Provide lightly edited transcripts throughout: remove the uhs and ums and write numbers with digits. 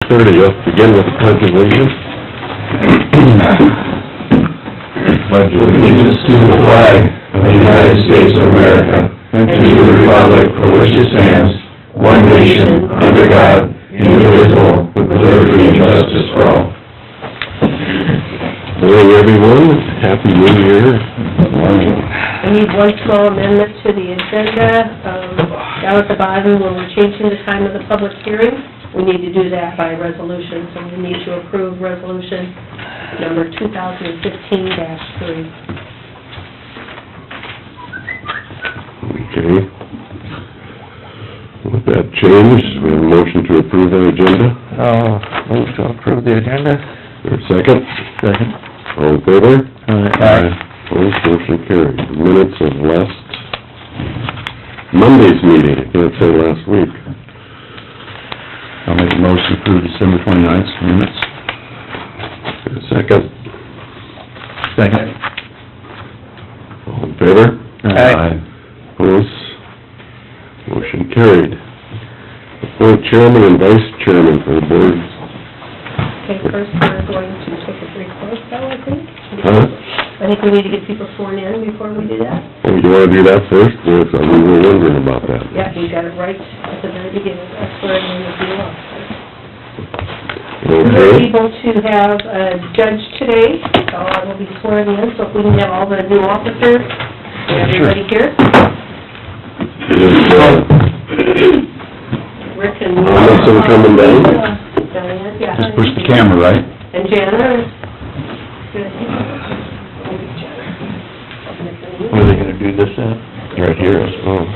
30th. Begin with the Pledge of Allegiance. Pledge allegiance to the flag of the United States of America and to the republic for which it stands, one nation, under God, indivisible, with liberty and justice for all. Morning, everyone. Happy New Year. Morning. I need one small amendment to the agenda. Down at the bottom, when we're changing the time of the public hearing, we need to do that by resolution, so we need to approve resolution number 2015-3. Okay. With that change, we have a motion to approve our agenda. Move to approve the agenda. Is there a second? Second. All in favor? Aye. Opposed, motion carried. Minutes of last Monday's meeting, I can't say last week. I'll make a motion to approve December 29th minutes. Is there a second? Second. All in favor? Aye. Opposed, motion carried. Appoint chairman and vice chairman for the board. Okay, first we're going to take a brief vote, though, I think. Huh? I think we need to get people sworn in before we do that. Oh, you wanna do that first? Yes, we were wondering about that. Yeah, we got it right at the very beginning, that's where I'm going to do it. We're Okay. able to have a judge today, so I will be sworn in, so if we can have all the new officers, everybody here. Rick and... Wilson coming down? Diane, yeah. Just push the camera, right? And Jana. Good. Where are they gonna do this at? Right here, I suppose.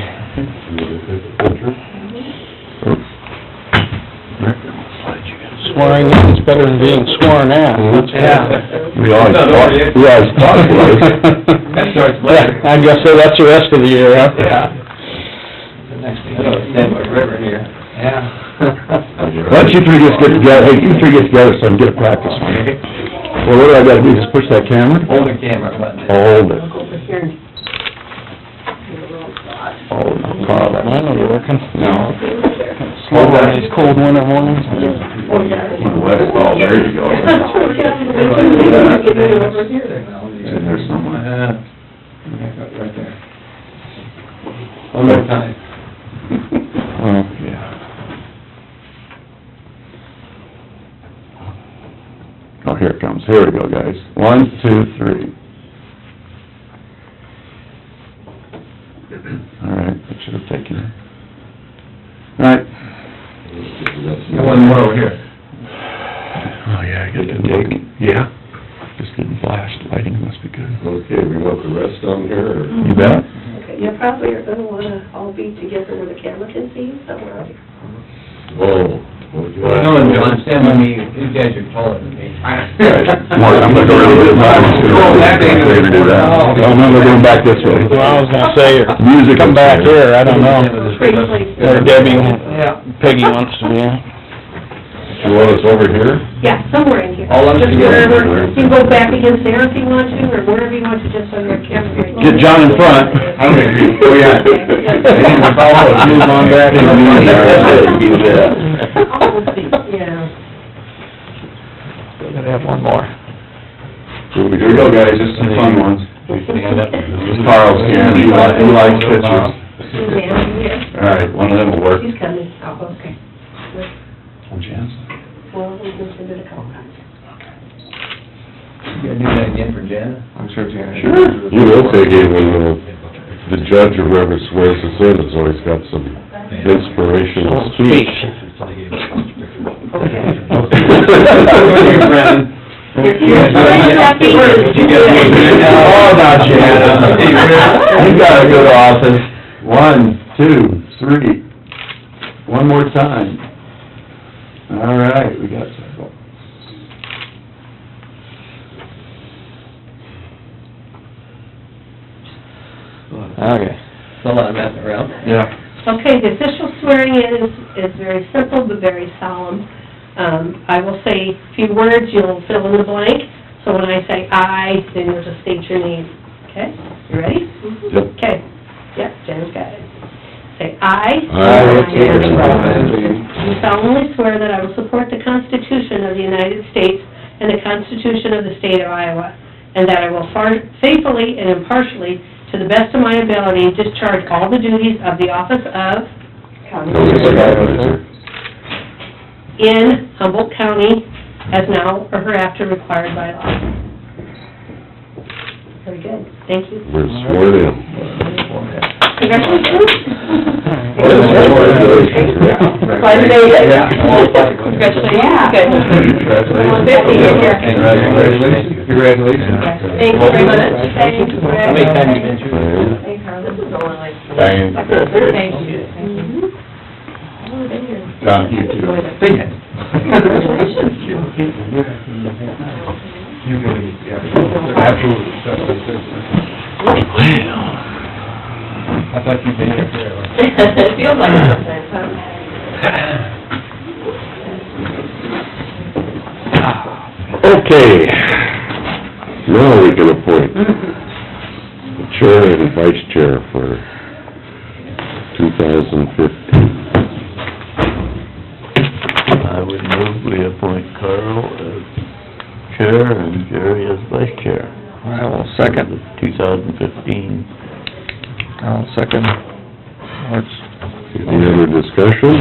Swearing in is better than being sworn at. We always talk twice. That starts later. I guess so, that's the rest of the year, huh? Yeah. The next thing, I don't stand by river here. Yeah. Why don't you three just get together, hey, you three get together so I can get a practice one. Well, what do I gotta do, just push that camera? Hold the camera button. Hold it. Over here. Oh, no problem. Mine will be working. No. Slow on these cold winter mornings. Let it fall, there you go. Over here. It's in there somewhere. Right there. One more time. Oh, yeah. Oh, here it comes. Here we go, guys. 1, 2, 3. All right, that should have taken it. All right. One more over here. Oh, yeah, I got the lighting. Yeah? Just getting flashed. Lighting must be good. Okay, we want the rest on here, or? You bet. Okay, you probably are gonna wanna all be together where the camera can see you somewhere out here. Oh. No one wants to stand by me, you guys are taller than me. Mark, I'm gonna go around this side. Maybe do that. Oh, no, we're going back this way. Well, I was gonna say, Music. come back here, I don't know. Great place. Where Debbie, Yeah. Peggy wants to be at. You want us over here? Yeah, somewhere in here. All of us Just together. wherever, you can go back against there if you want to, or wherever you want to, just on your camera. Get John in front. Oh, yeah. Move on back. Yeah. Gotta have one more. Here we go, guys, just some fun ones. Stand up. This is Carl's here, he likes pictures. Suzanne, here. All right, one of them will work. She's coming. Oh, okay. Oh, chance. Well, we can send it a call. You gonna do that again for Jen? I'm sure Janet. Sure. You will, Peggy, when the judge or whoever swears us in has always got some inspirational speech. Oh, not Janet. You got a good office. 1, 2, 3. One more time. All right, we got several. Okay. It's a lot of messing around. Yeah. Okay, the official swearing in is very simple but very solemn. I will say a few words, you'll fill in the blank. So when I say "I," then you'll just state your name. Okay? You ready? Yep. Okay. Yep, Jen's got it. Say "I." I, Jan Jan do solemnly swear that I will support the Constitution of the United States and the Constitution of the State of Iowa, and that I will faithfully and impartially, to the best of my ability, discharge all the duties of the office of Supervisor. in Humboldt County as now or hereafter required by law. Very good, thank you. We're sworn in. Congratulations. Congratulations. Glad you made it. Yeah. Congratulations. Good. Congratulations. Good to hear. Congratulations. Congratulations. Thank you very much. Thank you. How many times you been through this? Hey, Carl, this is only like... Thank you. Thank you. Oh, thank you. John, you too. Big hand. Congratulations. You go, yeah. Absolutely. I thought you'd been here forever. It feels like it sometimes, huh? Okay, now we can appoint the chair and vice chair for 2015. I would move we appoint Carl as chair and Jerry as vice chair. I will second. 2015. I'll second. Any other discussion?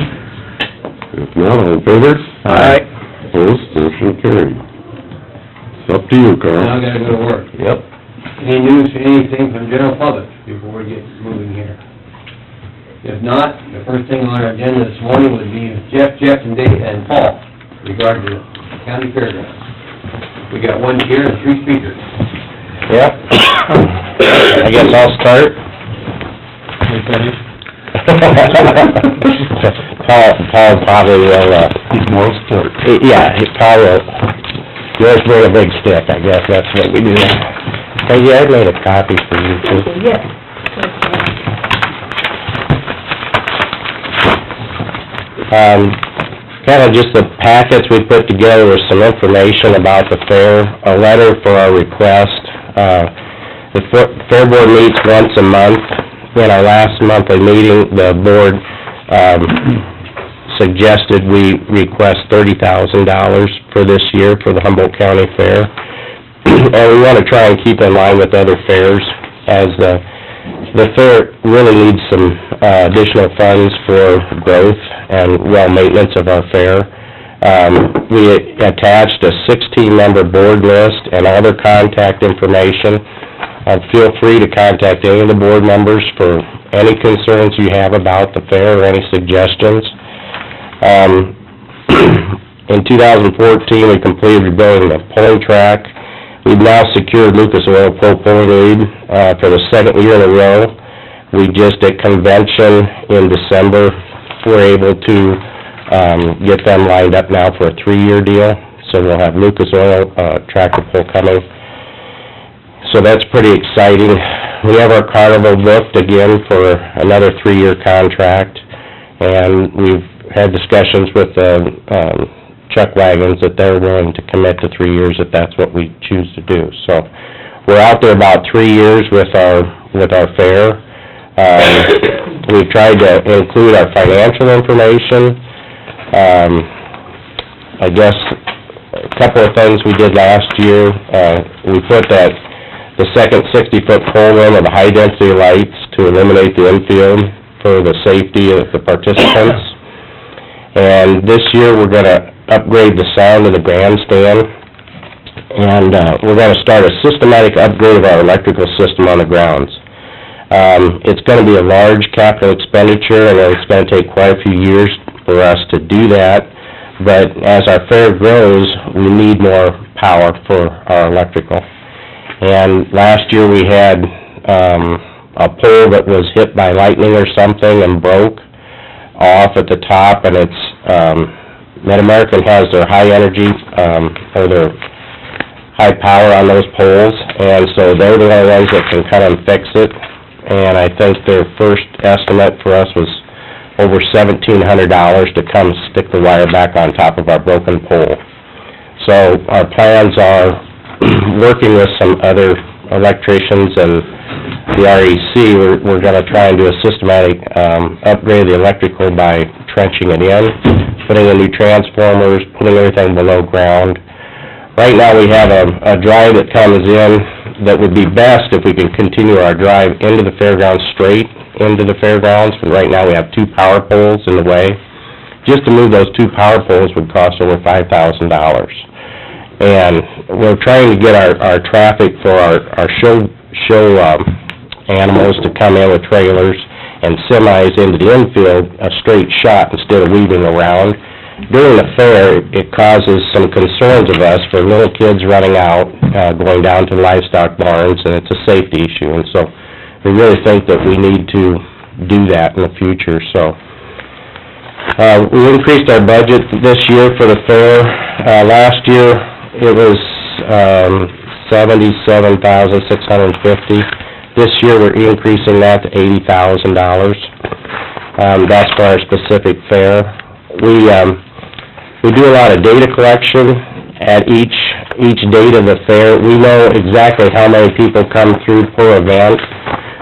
If not, all in favor? Aye. Opposed, motion carried. It's up to you, Now I Carl. gotta go to work. Yep. Any news, anything from general public before we get moving here? If not, the first thing on our agenda this morning would be Jeff, and Dave, and Paul regarding the county fairgrounds. We got one chair and 3 speakers. Yep. I guess I'll start. Paul probably will, More start. yeah, he probably will, yours bring a big stick, I guess that's what we do. Hey, yeah, I made a copy for you too. Yes. Kind of just the packets we put together with some information about the fair, a letter for our request. The Fair Board meets once a month. In our last monthly meeting, the board, suggested we request $30,000 for this year for the Humboldt County Fair. And we want to try and keep in line with other fairs, as the fair really needs some additional funds for growth and maintenance of our fair. We attached a 16-member board list and all their contact information. Feel free to contact any of the board members for any concerns you have about the fair or any suggestions. In 2014, we completed rebuilding the pulling track. We've now secured Lucas Oil Pro Pulling Lead for the 2nd year in a row. We just, at convention in December, were able to get them lined up now for a 3-year deal. So we'll have Lucas Oil tractor pull coming. So that's pretty exciting. We have our carnival booked again for another 3-year contract, and we've had discussions with Chuck Wagons that they're willing to commit to 3 years if that's what we choose to do. So we're out there about 3 years with our fair. We've tried to include our financial information. I guess a couple of things we did last year, we put the second 60-foot pole in with the high-density lights to illuminate the infield for the safety of the participants. And this year, we're gonna upgrade the sound of the grandstand, and we're gonna start a systematic upgrade of our electrical system on the grounds. It's gonna be a large capital expenditure, and it's gonna take quite a few years for us to do that, but as our fair grows, we need more power for our electrical. And last year, we had a pole that was hit by lightning or something and broke off at the top, and it's Mid-American has their high energy, or their high power on those poles, and so they're the only ones that can come and fix it. And I think their first estimate for us was over $1,700 to come stick the wire back on top of our broken pole. So our plans are working with some other electricians and the REC. We're going to try and do a systematic upgrade of the electrical by trenching it in, putting in new transformers, putting everything below ground. Right now, we have a drive that comes in that would be best if we can continue our drive into the fairgrounds, straight into the fairgrounds, but right now we have 2 power poles in the way. Just to move those 2 power poles would cost over $5,000. And we're trying to get our traffic for our show animals to come in with trailers and semis into the infield, a straight shot instead of weaving around. During the fair, it causes some concerns of us for little kids running out, going down to livestock barns, and it's a safety issue. And so we really think that we need to do that in the future, so. We increased our budget this year for the fair. Last year, it was $77,650. This year, we're increasing that to $80,000. That's for our specific fair. We do a lot of data collection at each date of the fair. We know exactly how many people come through per event.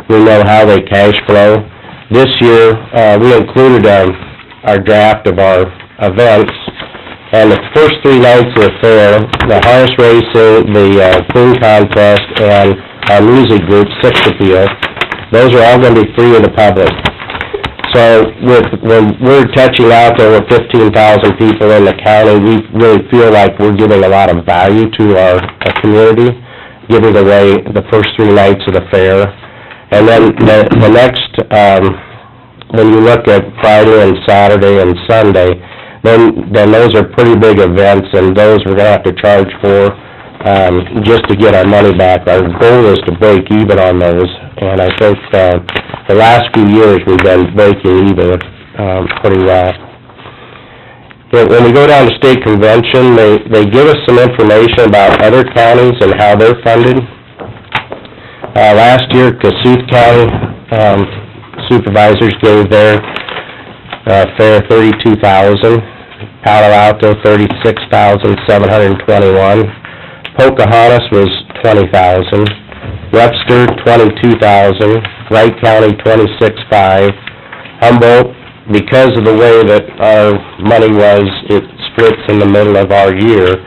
We know how they cash flow. This year, we included our draft of our events, and the first 3 nights of the fair, the horse racing, the food contest, and our music group, Sixth Appeal, those are all going to be free to the public. So when we're touching out to over 15,000 people in the county, we really feel like we're giving a lot of value to our community, giving away the first 3 nights of the fair. And then the next, when you look at Friday and Saturday and Sunday, then those are pretty big events, and those we're gonna have to charge for, just to get our money back. Our goal is to break even on those, and I think, the last few years we've been breaking even, pretty well. But when we go down to state convention, they give us some information about other counties and how they're funded. Last year, Cassuth County, Supervisors gave their, fair $32,000, Palo Alto $36,721, Pocahontas was $20,000, Webster $22,000, Wright County $26,500, Humboldt, because of the way that our money was, it splits in the middle of our year.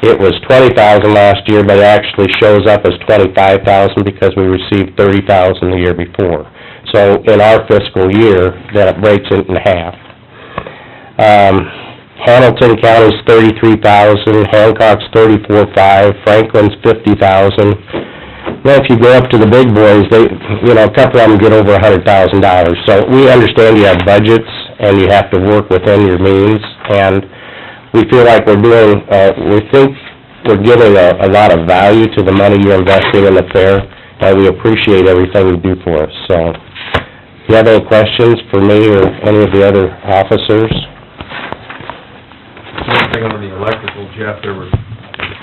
It was $20,000 last year, but it actually shows up as $25,000 because we received $30,000 the year before. So in our fiscal year, then it breaks it in half. Hamilton County's $33,000, Hancock's $34,500, Franklin's $50,000. Well, if you go up to the big boys, a couple of them get over $100,000. So we understand you have budgets and you have to work within your means, and we feel like we're doing, we think we're giving a lot of value to the money you're investing in the fair, and we appreciate everything you do for us. So, if you have any questions for me or any of the other officers? One thing on the electrical, Jeff, there were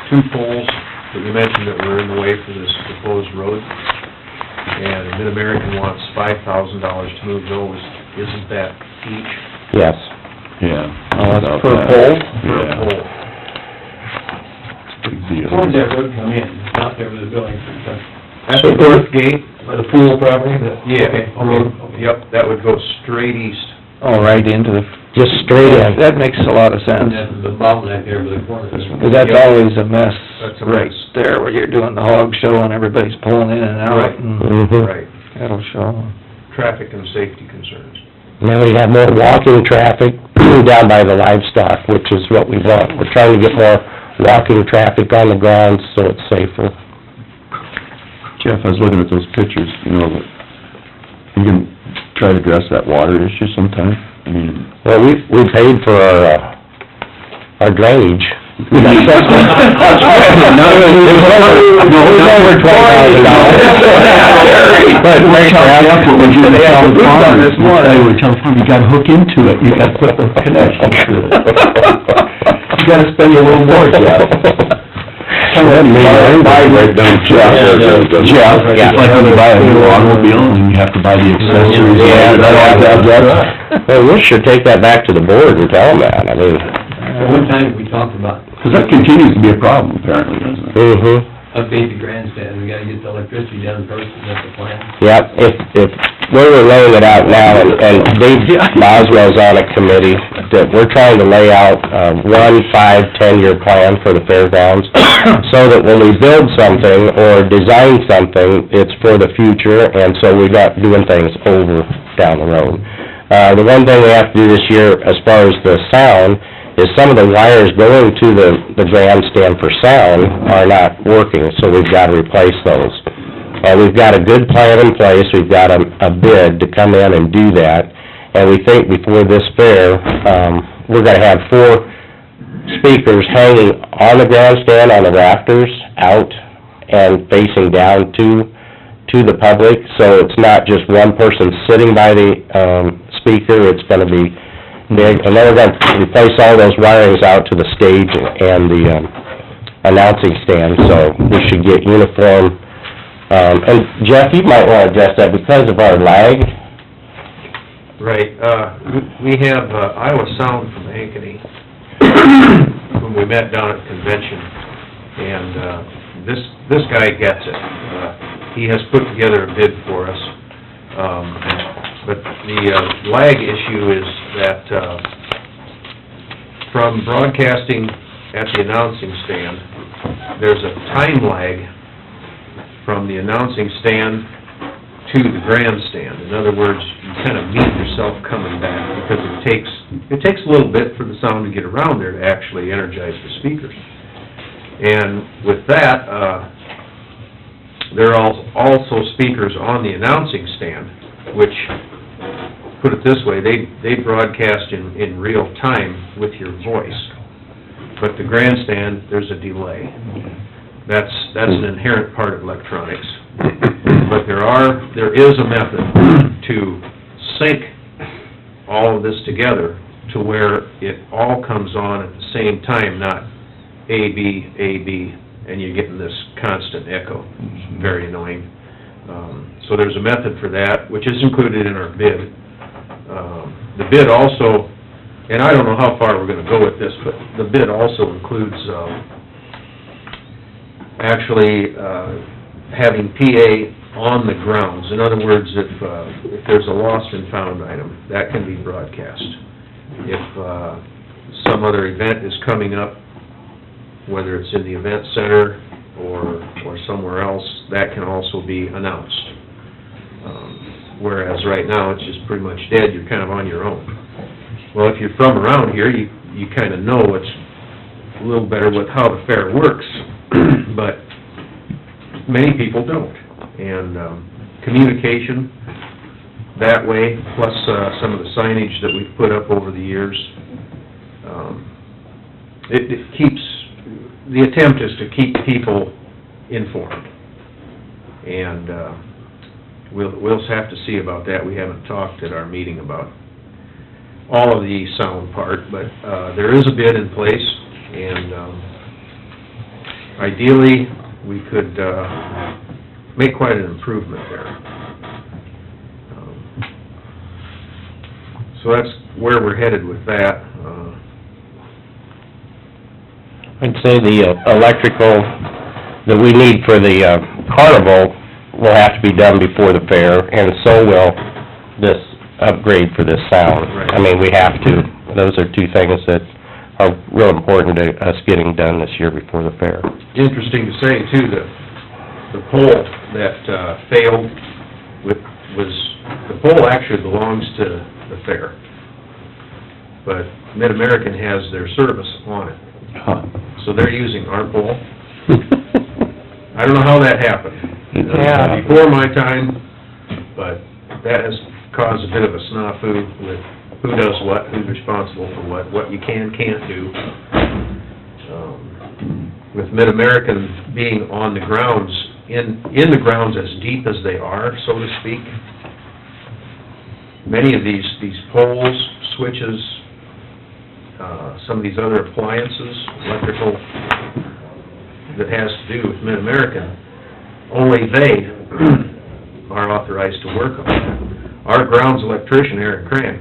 2 poles that you mentioned that were in the way for this proposed road, and Mid-American wants $5,000 to move those. Isn't that each? Yes. Yeah. That's per pole? Per pole. Big deal. Where does that road come in? It's not there where the building is. At the north gate? By the pool property? Yeah. Okay. Yep, that would go straight east. Oh, right into the... Just straight in. That makes a lot of And sense. that's the bottleneck there with the corner. Because that's always a mess, That's a right mess. there, where you're doing the hog show and everybody's pulling in and out, Right. and Mhm. Right. that'll show. Traffic and safety concerns. Now we have more walking traffic down by the livestock, which is what we want. We're trying to get more walking traffic on the grounds so it's safer. Jeff, I was looking at those pictures, you can try to address that water issue sometime? I mean... Well, we paid for our drainage. We got $20,000. But They were telling farm, you gotta hook into it, you gotta put the connection to it. You gotta spend a little more, Jeff. Jeff, It's like when you buy a new automobile and you have to buy the accessories. Well, we should take that back to the board and tell them that, I mean... One time we talked about Because that continues to be a problem, apparently, doesn't it? Mm-hmm. update the grandstand, we gotta get the electricity down first, is that the plan? Yep, if where we're laying it out now, and Dave Boswell's on a committee, that we're trying to lay out, 1, 5, 10-year plan for the fairgrounds, so that when we build something or design something, it's for the future, and so we're not doing things over down the road. The one thing we have to do this year, as far as the sound, is some of the wires going to the grandstand for sound are not working, so we've got to replace those. We've got a good plan in place, we've got a bid to come in and do that, and we think before this fair, we're gonna have 4 speakers hanging on the grandstand, on the rafters, out and facing down to the public, so it's not just one person sitting by the, speaker, it's gonna be big, and then we're gonna replace all those wirings out to the stage and the, announcing stand, so we should get uniform. And Jeff, you might wanna address that because of our lag. Right, we have Iowa Sound from Ankeny, whom we met down at convention, and this guy gets it. He has put together a bid for us, but the lag issue is that from broadcasting at the announcing stand, there's a time lag from the announcing stand to the grandstand. In other words, you kind of meet yourself coming back, because it takes a little bit for the sound to get around there to actually energize the speakers. And with that, there are also speakers on the announcing stand, which, put it this way, they broadcast in real time with your voice. But the grandstand, there's a delay. That's an inherent part of electronics. But there is a method to sync all of this together to where it all comes on at the same time, not A, B, and you're getting this constant echo. It's very annoying. So there's a method for that, which is included in our bid. The bid also, and I don't know how far we're gonna go with this, but the bid also includes, actually, having PA on the grounds. In other words, if there's a lost and found item, that can be broadcast. If some other event is coming up, whether it's in the event center or somewhere else, that can also be announced. Whereas right now, it's just pretty much dead, you're kind of on your own. Well, if you're from around here, you kind of know it's a little better with how the fair works, but many people don't. And communication that way, plus some of the signage that we've put up over the years, it keeps, the attempt is to keep people informed. And we'll have to see about that. We haven't talked at our meeting about all of the sound part, but there is a bid in place, and ideally, we could make quite an improvement there. So that's where we're headed with that. I'd say the electrical that we need for the carnival will have to be done before the fair, and so will this upgrade for this sound. Right. I mean, we have to. Those are 2 things that are real important to us getting done this year before the fair. Interesting to say, too, the pole that failed the pole actually belongs to the fair, but Mid-American has their service on it. Huh. So they're using our pole. I don't know how that happened. Yeah. Before my time, but that has caused a bit of a snafu with who does what, who's responsible for what you can't do. With Mid-American being on the grounds, in the grounds as deep as they are, so to speak, many of these poles, switches, some of these other appliances, electrical, that has to do with Mid-American, only they are authorized to work on it. Our grounds electrician, Eric Cran,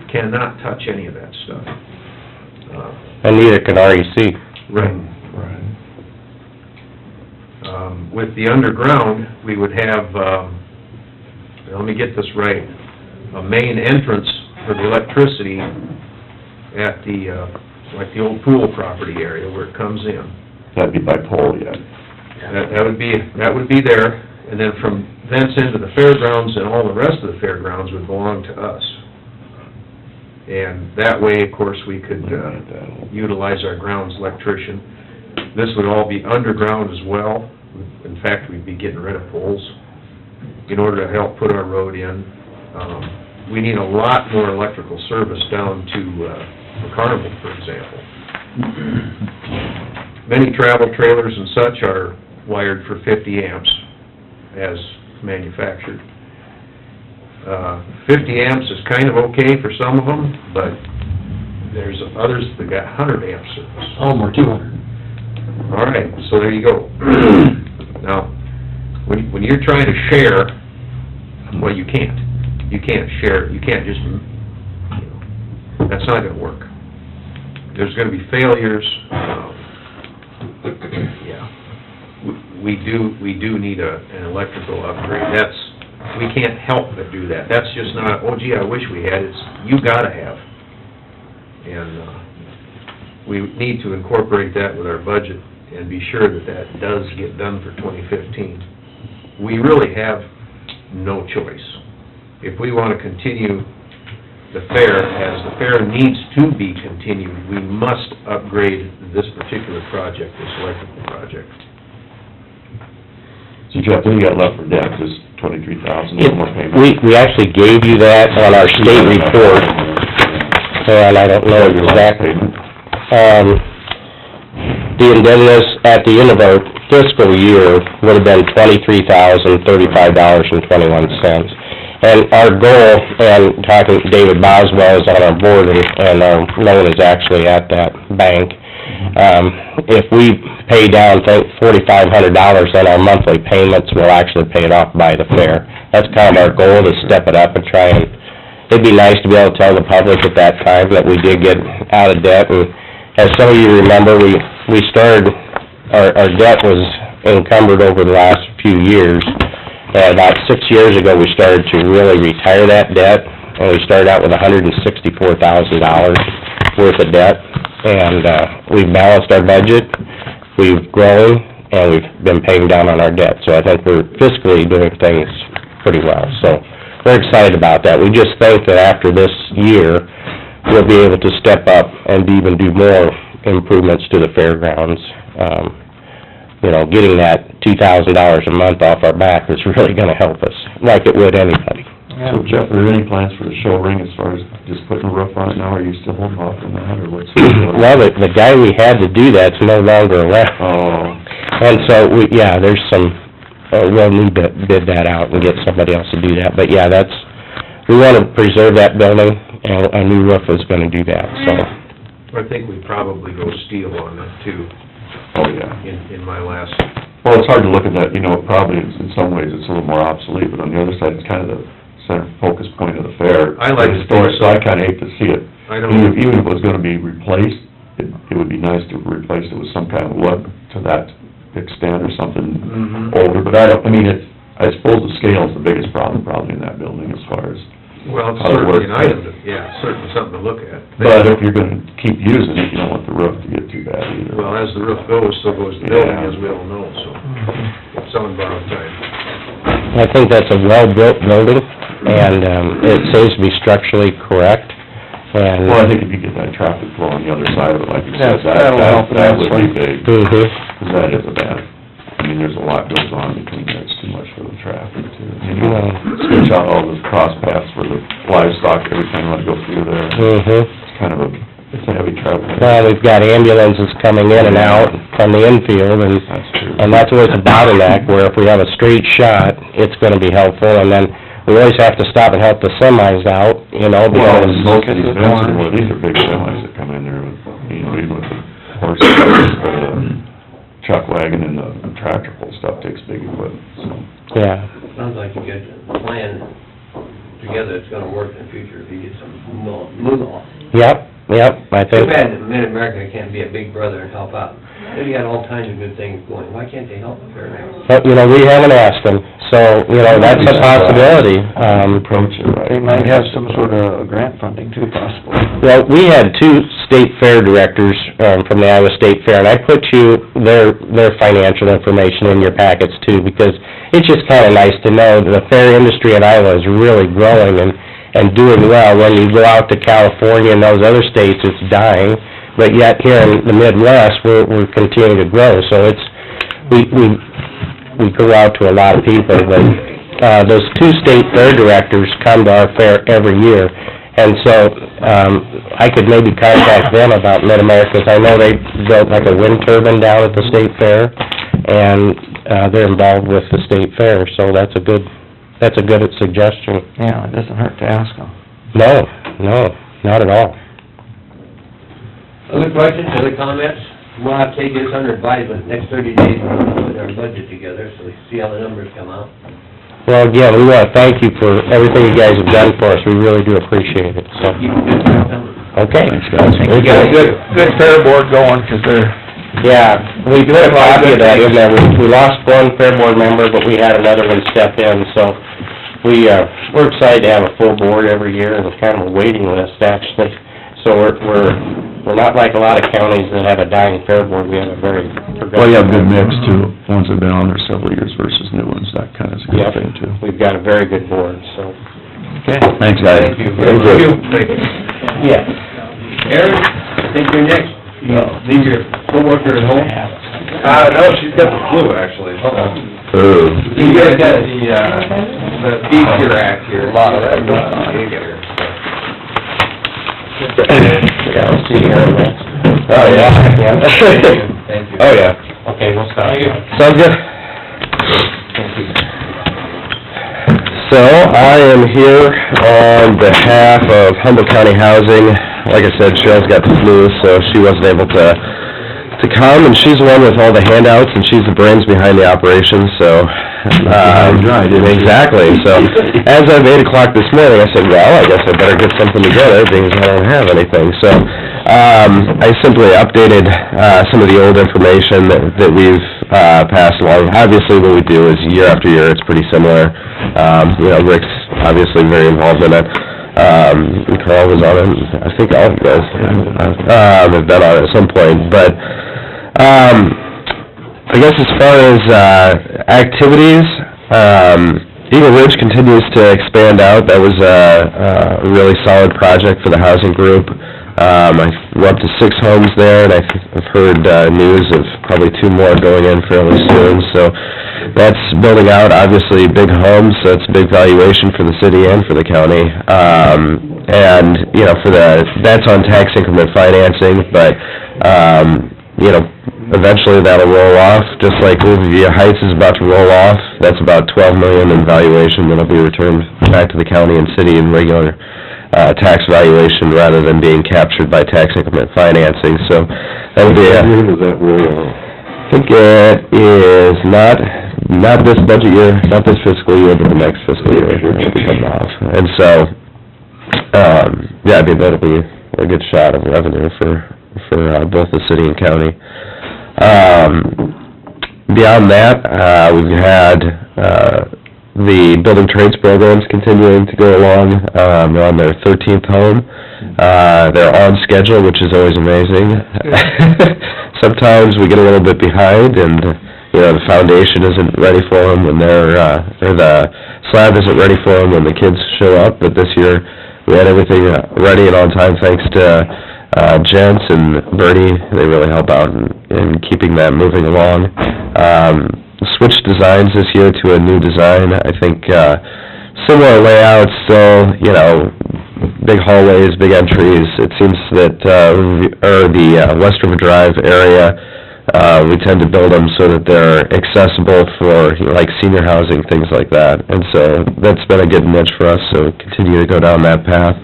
cannot touch any of that stuff. And neither can REC. Right. With the underground, we would have now let me get this right, a main entrance for the electricity at the, like the old pool property area where it comes in. That'd be by pole, yeah. That would be there, and then from thence into the fairgrounds and all the rest of the fairgrounds would belong to us. And that way, of course, we could, utilize our grounds electrician. This would all be underground as well. In fact, we'd be getting rid of poles in order to help put our road in. We need a lot more electrical service down to, the carnival, for example. Many travel trailers and such are wired for 50 amps as manufactured. 50 amps is kind of okay for some of them, but there's others that got 100 amp service. Oh, more 200. All right, so there you go. Now, when you're trying to share, well, you can't. You can't share, you can't just, that's not gonna work. There's gonna be failures, yeah. We do need an electrical upgrade. We can't help but do that. That's just not, oh gee, I wish we had, it's, you gotta have. And, we need to incorporate that with our budget and be sure that that does get done for 2015. We really have no choice. If we wanna continue the fair, as the fair needs to be continued, we must upgrade this particular project, this electrical project. So Jeff, what do you got left for debt, just 23,000, no more payments? We actually gave you that on our state report, and I don't know exactly. The indebtedness at the end of our fiscal year would have been $23,035.21. And our goal, and talking to David Boswell is on our board, and our loan is actually at that bank. If we pay down, think, $4,500, then our monthly payments will actually pay it off by the fair. That's kind of our goal, to step it up and try and, it'd be nice to be able to tell the public at that time that we did get out of debt. And as some of you remember, we started, our debt was encumbered over the last few years. About 6 years ago, we started to really retire that debt, and we started out with $164,000 worth of debt. And we've balanced our budget, we've grown, and we've been paying down on our debt. So I think we're fiscally doing things pretty well. So we're excited about that. We just think that after this year, we'll be able to step up and even do more improvements to the fairgrounds. Getting that $2,000 a month off our back is really gonna help us, like it would anybody. So Jeff, are there any plans for the show ring as far as just putting a roof on it now, or are you still holding off on that, or what's? Well, the guy we had to do that's no longer around. Oh. And so, there's some, we'll need to bid that out and get somebody else to do that. But yeah, we wanna preserve that building, and a new roof is gonna do that, so. I think we'd probably go steel on that too, Oh, yeah. in my last, Well, it's hard to look at that, probably in some ways it's a little more obsolete, but on the other side, it's kind of the center focus point of the fair. I like to Historic, think so. I kinda hate to see it. I don't, Even if it was gonna be replaced, it would be nice to replace it with some kind of wood to that extent or something Mhm. older, but I suppose the scale is the biggest problem probably in that building as far as, well, it's how it certainly an works. item, certainly something to look at. but if you're gonna keep using it, you don't want the roof to get too bad either. Well, as the roof goes, so goes the building, Yeah. as we all know, so it's on borrowed time. I think that's a well-built building, and it seems to be structurally correct, and... Well, I think if you get that traffic flow on the other side of it, like you said, That'll help that would be immensely. big, Mhm. 'cause that is a bad, there's a lot goes on between there, it's too much for the traffic too. And you Well- switch out all those cross paths for the livestock every time you want to go through there. Mhm. It's kind of it's a heavy travel. Well, we've got ambulances coming in and out from the infield, That's true. and that's always a bottleneck, where if we have a straight shot, it's gonna be helpful, and then we always have to stop and help the semis out, Well, because... and most of these events anymore, these are big semis that come in there with, even with the horses, the chuck wagon and the tractor pull stuff takes big equipment, so. Yeah. Sounds like you get the plan together, it's gonna work in the future if you get some move off. Yep, Yep, I Too think, bad that Mid-America can't be a big brother and help out. They've got all kinds of good things going, why can't they help up there now? but, you know, we haven't asked them, so, you know, that's a possibility. Approach it right. They might have some sort of grant funding too, possibly. Well, we had two state fair directors, from the Iowa State Fair, and I put you their financial information in your packets too, because it's just kinda nice to know that the fair industry in Iowa is really growing and doing well. When you go out to California and those other states, it's dying, but yet here in the Midwest, we're continuing to grow, so it's, we go out to a lot of people, but, those two state fair directors come to our fair every year, and so, I could maybe contact them about Mid-America, 'cause I know they built like a wind turbine down at the state fair, and, they're involved with the state fair, so that's a good suggestion. Yeah, it doesn't hurt to ask them. No, not at all. Other questions, other comments? We'll have to take this under advisement next 30 days, we'll put our budget together, so we see how the numbers come out. Well, again, we wanna thank you for everything you guys have done for us, we really do appreciate it, so. Keep it good for coming. Okay. Thanks, guys. We got a good fair board going, 'cause they're... Yeah, we put a copy of that in there, we lost one fair board member, but we had another one step in, so we're excited to have a full board every year, and it's kind of a waiting list, actually. So we're not like a lot of counties that have a dying fair board, we have a very progressive... Well, you have a good mix too, ones that have been on there several years versus new ones, that kind of is a good Yep, thing too. we've got a very good board, so... Okay. Thanks, guys. Thank you. Thank you. Yeah. Aaron, I think you're next. You leave your coworker at home? No, she's got the flu, actually, so. Oh. You guys got The Beach Act here. A lot of that going on here. Yeah, let's see here. Oh, yeah. Thank you. Oh, yeah. Okay, we'll stop. Sounds good. So, I am here on behalf of Humboldt County Housing. Like I said, Cheryl's got the flu, so she wasn't able to come, and she's the one with all the handouts, and she's the brains behind the operation, so... Exactly, so, as of 8 o'clock this morning, I said, well, I guess I better get something together, because I don't have anything, so... I simply updated, some of the old information that we've, passed along. Obviously, what we do is year after year, it's pretty similar. You know, Rick's obviously very involved in it. Carl was on it, I think all of you guys, have been on it at some point, but, I guess as far as, activities, Eagle Ridge continues to expand out. That was a really solid project for the housing group. We're up to 6 homes there, and I've heard, news of probably 2 more going in fairly soon, so that's building out, obviously, big homes, so it's a big valuation for the city and for the county. And, you know, that's on tax increment financing, but, you know, eventually that'll roll off, just like Riverview Heights is about to roll off. That's about $12 million in valuation that'll be returned back to the county and city in regular tax valuation rather than being captured by tax increment financing, so that'll be a... When does that roll out? I think it is not this budget year, not this fiscal year, but the next fiscal year it'll be coming off. And so, yeah, I mean, that'll be a good shot of revenue for both the city and county. Beyond that, we've had, the building trades programs continuing to go along. They're on their 13th home. They're on schedule, which is always amazing. Sometimes we get a little bit behind, and you know, the foundation isn't ready for them when or the slab isn't ready for them when the kids show up. But this year, we had everything ready and on time, thanks to Jens and Bernie. They really help out in keeping that moving along. Switched designs this year to a new design. I think similar layouts, still, you know, big hallways, big entries. It seems that the West River Drive area, we tend to build them so that they're accessible for, you know, like senior housing, things like that. And so that's been a good niche for us, so continue to go down that path.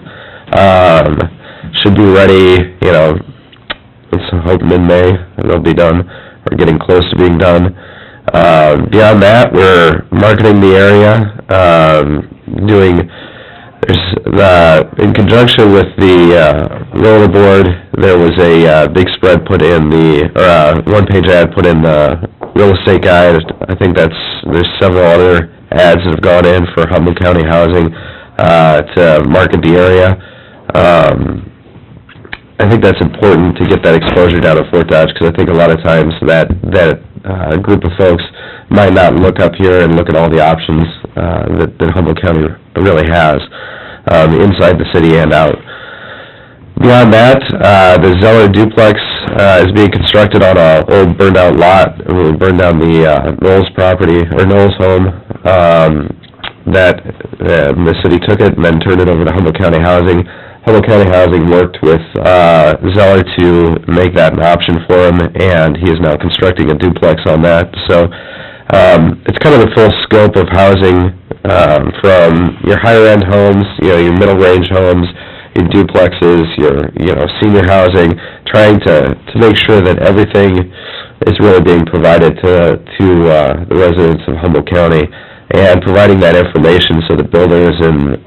Should be ready, you know, let's hope mid-May they'll be done, or getting close to being done. Beyond that, we're marketing the area, doing there's, in conjunction with the, roller board, there was a, big spread put in the, one-page ad put in the real estate guide. I think there's several other ads that have gone in for Humboldt County housing, to market the area. I think that's important to get that exposure down at Fort Dodge, because I think a lot of times that group of folks might not look up here and look at all the options, that Humboldt County really has, inside the city and out. Beyond that, the Zeller duplex, is being constructed on a old burned-out lot. We burned down the, Knowles property, or Knowles home, that, the city took it and then turned it over to Humboldt County Housing. Humboldt County Housing worked with, Zeller to make that an option for him, and he is now constructing a duplex on that. So, it's kind of the full scope of housing, from your higher-end homes, your middle-range homes, your duplexes, your, senior housing, trying to make sure that everything is really being provided to the residents of Humboldt County, and providing that information so that builders and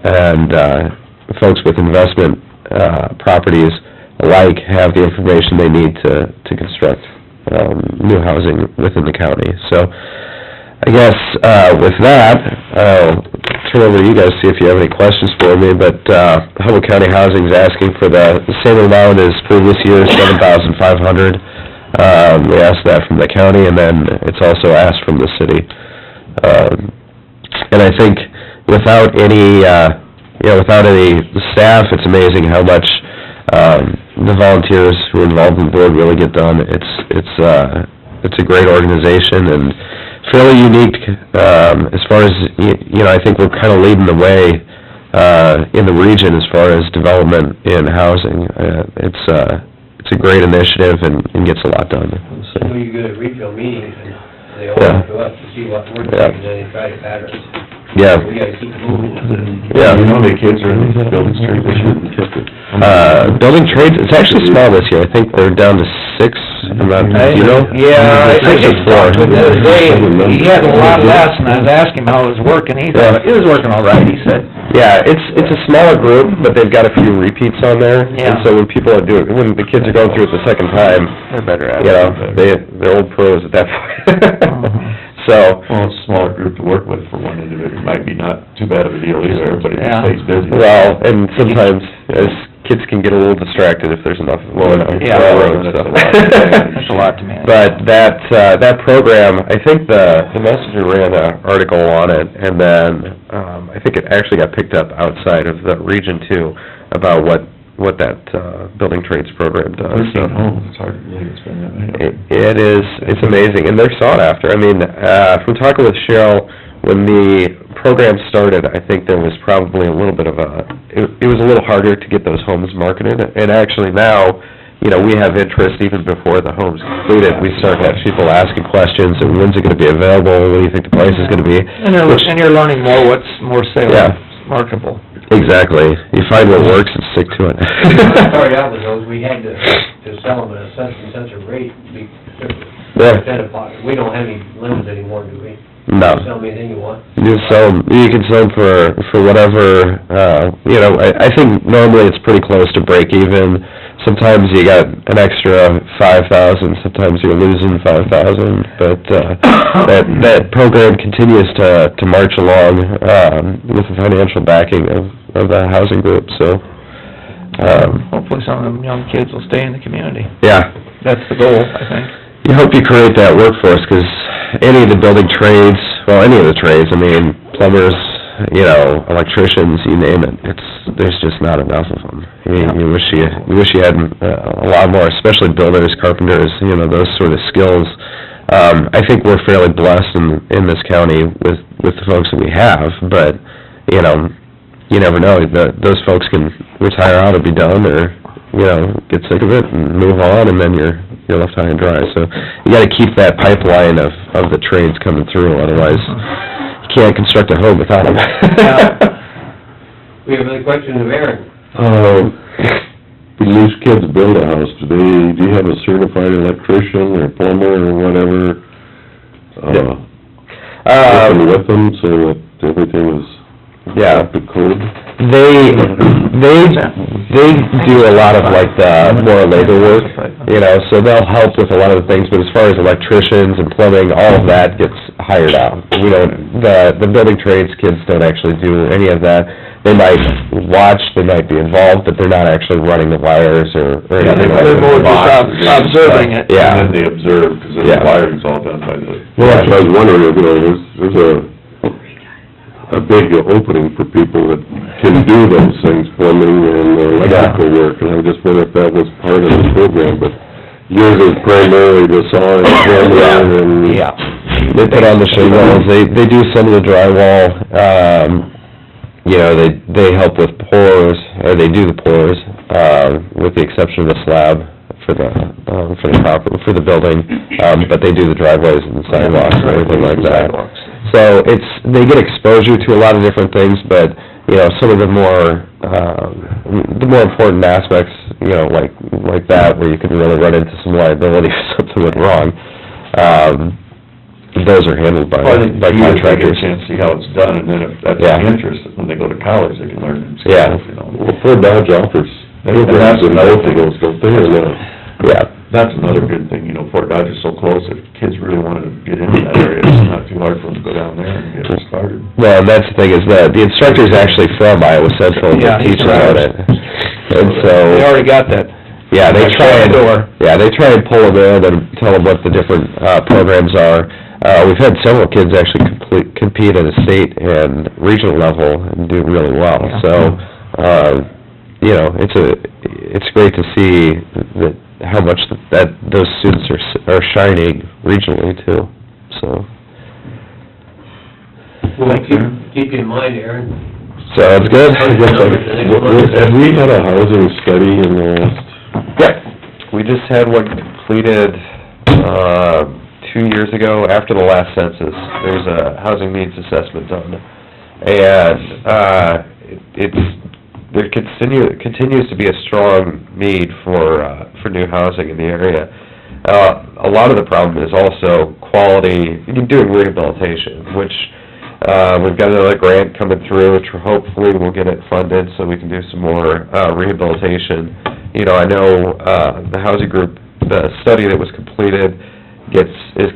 folks with investment, properties alike have the information they need to construct, new housing within the county. So, I guess, with that, I'll turn over to you guys, see if you have any questions for me, but, Humboldt County Housing is asking for the same amount as previous years, $7,500. We asked that from the county, and then it's also asked from the city. And I think without any, without any staff, it's amazing how much, the volunteers who are involved in the board really get done. It's a great organization and fairly unique, as far as, I think we're kind of leading the way, in the region as far as development in housing. It's a great initiative and gets a lot done, so. I know you're good at regional meetings, and they all come to us to see what we're doing, and then they try to pattern. Yeah. We gotta keep moving. Yeah. You know how many kids are in these building trades this year? Building trades, it's actually small this year. I think they're down to 6, you know? Yeah, I think it's 4. The other day, he had a lot less, and I was asking him how it was working, he thought it was working all right, he said. Yeah, it's a smaller group, but they've got a few repeats on there. Yeah. And so when people are when the kids are going through it the second time, They're better at it. they're old pros at that point. So, Well, it's a smaller group to work with for one individual, might be not too bad of a deal either, everybody Yeah. stays busy. well, and sometimes as kids can get a little distracted if there's enough low enough Yeah. railroads, so. That's a lot to manage. But that program, I think the Messenger ran an article on it, and then, I think it actually got picked up outside of the region too, about what that, building trades program does. 13 homes, it's hard to believe it's been that many. It's amazing, and they're sought after. I mean, from talking with Cheryl, when the program started, I think there was probably a little bit of it was a little harder to get those homes marketed, and actually now, we have interest even before the home's completed. We start to have people asking questions, and when's it gonna be available, what do you think the price is gonna be? And you're learning more what's more marketable. Exactly. You find what works and stick to it. When I started out with those, we had to sell them at a cents and cents a rate, we don't have any limits anymore, do we? No. Sell me anything you want. You can sell them for whatever, I think normally it's pretty close to break even. Sometimes you got an extra 5,000, sometimes you're losing 5,000, but, that program continues to march along, with the financial backing of the housing group, so, Hopefully some of them young kids will stay in the community. yeah. That's the goal, I think. You hope you create that workforce, 'cause any of the building trades, well, any of the trades, I mean, plumbers, electricians, you name it, there's just not enough of them. You wish you had a lot more, especially builders, carpenters, those sort of skills. I think we're fairly blessed in this county with the folks that we have, but, you never know, those folks can retire out and be done, or, get sick of it and move on, and then you're left high and dry. So you gotta keep that pipeline of the trades coming through, otherwise you can't construct a home without them. We have another question of Aaron. When these kids build a house, do you have a certified electrician or plumber or whatever, working with them so that everything is up to code? They do a lot of like the more labor work, you know, so they'll help with a lot of the things, but as far as electricians and plumbing, all of that gets hired out. We don't, the building trades kids don't actually do any of that. They might watch, they might be involved, but they're not actually running the wires or anything like that. They're more just observing it. Yeah. And then they observe, because the wiring's all done by the... Well, I was wondering, you know, there's a big opening for people that can do those things, plumbing and electrical work, and I just wondered if that was part of the program, but yours is primarily the saw and hammer and... Yeah, they put on the shingles, they do some of the drywall, you know, they help with pours, or they do the pours, with the exception of the slab for the building, but they do the driveways and the sidewalks and everything like that. So they get exposure to a lot of different things, but, you know, some of the more important aspects, you know, like that, where you can really run into some liability if something went wrong, those are handled by contractors. Get a chance to see how it's done, and then if that's of interest, when they go to college, they can learn them skills, you know. Well, Fort Dodge offers programs in both of those, don't they, or not? Yeah. That's another good thing, you know, Fort Dodge is so close, if kids really wanted to get into that area, it's not too hard for them to go down there and get started. Well, that's the thing, is that the instructor's actually from Iowa Central to teach about it. And so... They already got that. Yeah, they try and pull them in and tell them what the different, programs are. We've had several kids actually compete at a state and regional level and do really well, so, you know, it's great to see that how much that those students are shining regionally too, so. Well, keep you in mind, Aaron. Sounds good. Have we had a housing study in the last... Yeah, we just had one completed, 2 years ago, after the last census. There's a housing needs assessment done, and, there continues to be a strong need for new housing in the area. A lot of the problem is also quality, doing rehabilitation, which, we've got another grant coming through, which hopefully we'll get it funded so we can do some more, rehabilitation. You know, I know, the housing group, the study that was completed is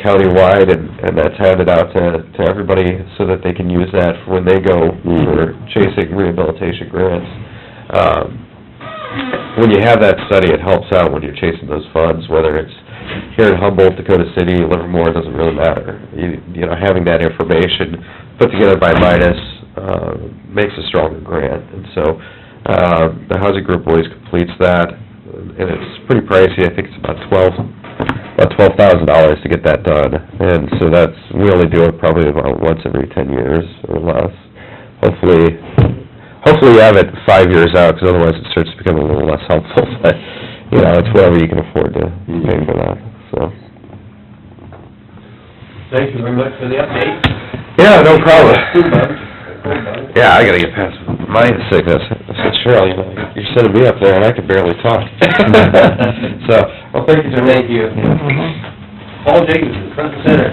countywide, and that's handed out to everybody so that they can use that for when they go for chasing rehabilitation grants. When you have that study, it helps out when you're chasing those funds, whether it's here in Humboldt, Dakota City, Livermore, it doesn't really matter. You know, having that information put together by Midas, makes a stronger grant, and so, the housing group always completes that, and it's pretty pricey. I think it's about $12,000 to get that done, and so we only do it probably about once every 10 years or less. Hopefully you have it 5 years out, because otherwise it starts to become a little less helpful, but, you know, it's whatever you can afford to pay for that, so. Thank you very much for the update. Yeah, no problem. Supervisors. Yeah, I gotta get past my sickness. I said, Cheryl, you know, you're sending me up there and I can barely talk. So, well, thank you, Jim. Thank you. Paul Jacobson, front and center.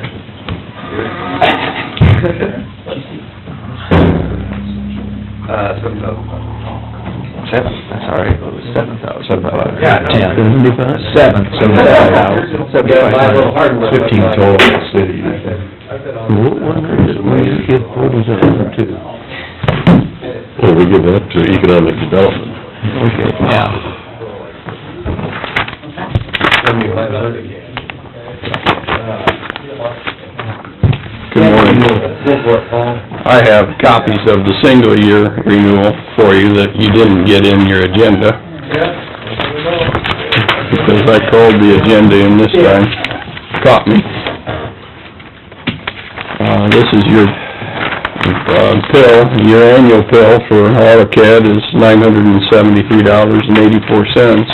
Seven, that's all right. It was 7,000. Yeah, no. 7,000 hours. 15 total in the city. Well, we give that to economic development. Okay, yeah. 7,500. Good morning. I have copies of the single-year renewal for you that you didn't get in your agenda. Because I called the agenda in this time. Caught me. This is your your annual bill for AutoCAD is $973.84.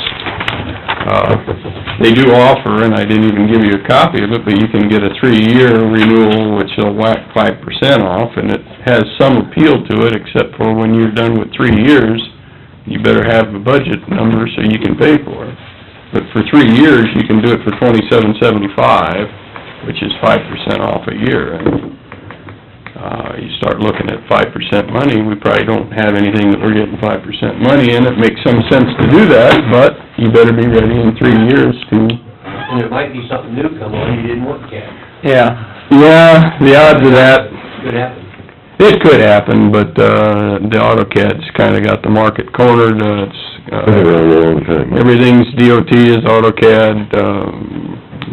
They do offer, and I didn't even give you a copy of it, but you can get a 3-year renewal, which will whack 5% off, and it has some appeal to it, except for when you're done with 3 years, you better have a budget number so you can pay for it. But for 3 years, you can do it for $27.75, which is 5% off a year. And, you start looking at 5% money, we probably don't have anything that we're getting 5% money in. It makes some sense to do that, but you better be ready in 3 years to... And there might be something new come on you didn't work at. Yeah. Yeah, the odds of that, Could happen. it could happen, but, the AutoCAD's kinda got the market cornered, everything's DOT is AutoCAD,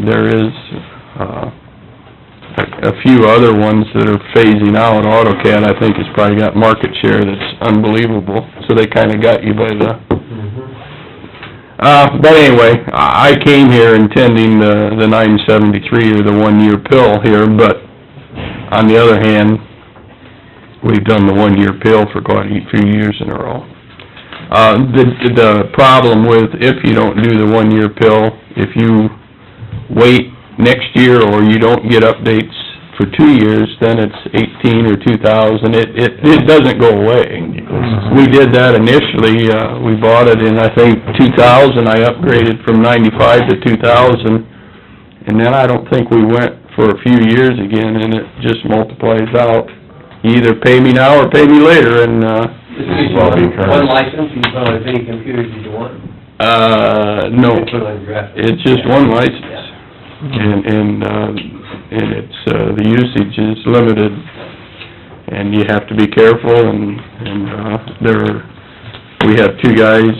there is, a few other ones that are phasing out. AutoCAD, I think, has probably got market share that's unbelievable, so they kinda got you by the... But anyway, I came here intending the 973 or the 1-year pill here, but on the other hand, we've done the 1-year pill for quite a few years in a row. The problem with, if you don't do the 1-year pill, if you wait next year or you don't get updates for 2 years, then it's 18 or 2,000, it doesn't go away. We did that initially, we bought it in, I think, 2000, I upgraded from 95 to 2000, and then I don't think we went for a few years again, and it just multiplies out. You either pay me now or pay me later, and, One license, you can put on as many computers as you want. no, Put it on your draft. it's just one license. And it's, the usage is limited, and you have to be careful, and we have 2 guys,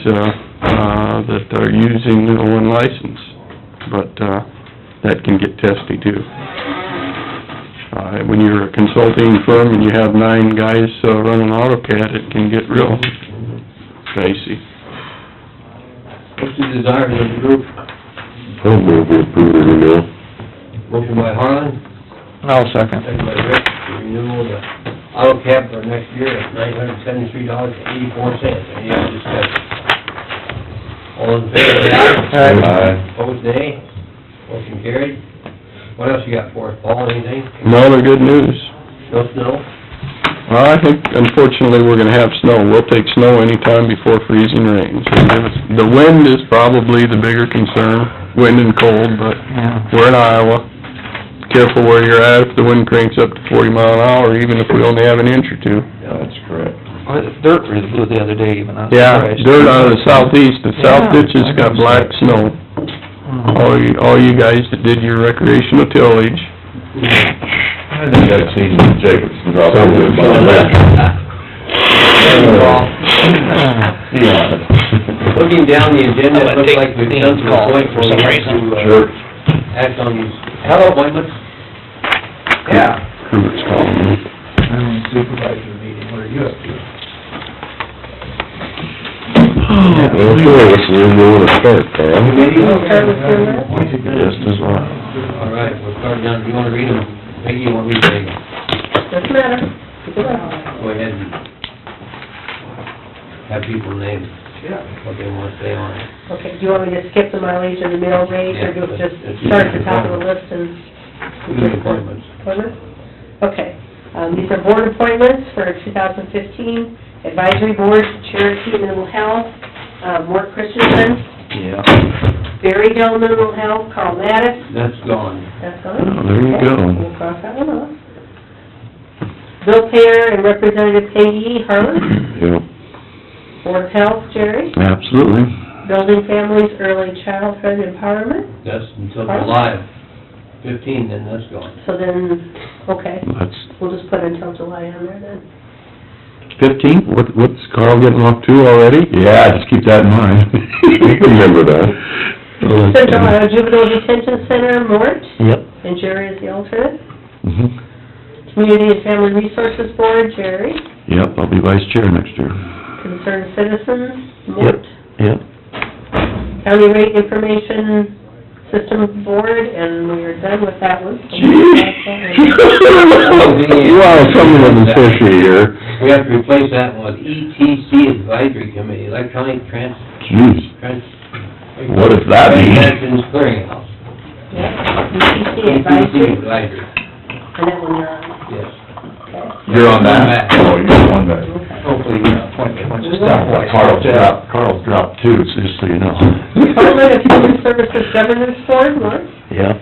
that are using the one license, but, that can get testy too. When you're a consulting firm and you have 9 guys, running AutoCAD, it can get real dicey. What's the desire of the group? I'll move to approve the renewal. Motion by Harlan, I'll second. second by Rick, to renew the AutoCAD for next year at $973.84. Any other discussion? All in favor, say aye. Aye. Opposed, nay. Motion carried. What else you got for us, Paul, anything? No other good news. No snow? Well, I think unfortunately we're gonna have snow. We'll take snow anytime before freezing rains. The wind is probably the bigger concern, wind and cold, but we're in Iowa. Careful where you're at if the wind cranks up to 40 mile an hour, even if we only have an inch or 2. That's correct. Dirt really blew the other day even, I'm Yeah, surprised. dirt out of the southeast, the south ditches got black snow. All you guys that did your recreational tillage. I think I've seen Jacobson drop over the Looking down the agenda, it looks like we've done to the point where we have Sure. to, act on these appointments. Yeah. Herbert's calling me. Supervisor meeting, what are you up to? Okay, what's the renewal to start, Carl? We'll start with your list. Just as well. All right, we'll start down, you wanna read them? Peggy, you wanna read them? Doesn't matter. Pick it up. Go ahead and have people name what they wanna say on it. Okay, do you want me to skip the mileage and the mill rate, or do it just start at the top of the list and... Do the appointments. Appointments? Okay, these are board appointments for 2015, Advisory Board, Cherokee Mental Health, Mort Christensen, Yeah. Berry Hill Mental Health, Carl Mattis, That's gone. that's on. Oh, there you go. We'll cross that one off. Bill Payer and Representative Peggy Harlan, Yep, Board of Health, Jerry, absolutely. Building Families, Early Childhood Empowerment, That's until July 15, then that's gone. so then, okay, That's we'll just put until July on there then. 15? What's Carl getting off to already? Yeah, just keep that in mind. You can remember that. Central Juvenile Detention Center, Mort, Yep. and Jerry is the alternate. Mhm. Community and Family Resources Board, Jerry. Yep, I'll be vice chair next year. Concerned Citizens, Mort. Yep. County Rate Information System Board, and we are done with that one. Wow, some of them is fishy here. We have to replace that one with ETC Advisory Committee, Electronic Jeez, what does that mean? Transactions Clearinghouse. Yeah, ETC ETC Advisory, Advisory, and that one you're on. yes. Okay. You're on that? Oh, you're on that. Hopefully, Carl's dropped too, so just so you know. Department of Human Services Governors Board, Mark. Yeah.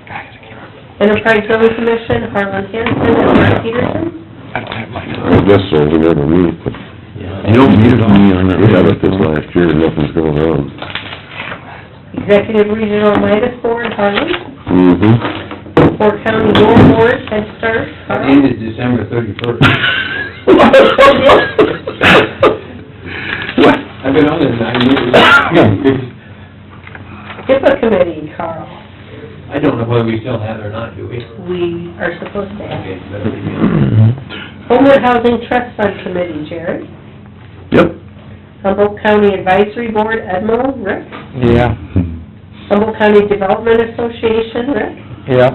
Enterprise Zone Commission, Harlan Hanson and Mark Peterson. I don't have mine. I guess so, we never meet, but... You don't need it on We had it this last year, and nothing's going on. Executive Regional Midas Board, Harlan. Mm-hmm. Fort County War Board, Head Start, It Carl. ended December 31st. I've been on it 9 years. HIPAA Committee, Carl. I don't know whether we still have it or not, do we? We are supposed to have. Okay, better leave it. Homewood Housing Trust Fund Committee, Jerry. Yep. Humboldt County Advisory Board, Admiral, Rick. Yeah, Humboldt County Development Association, Rick. yeah.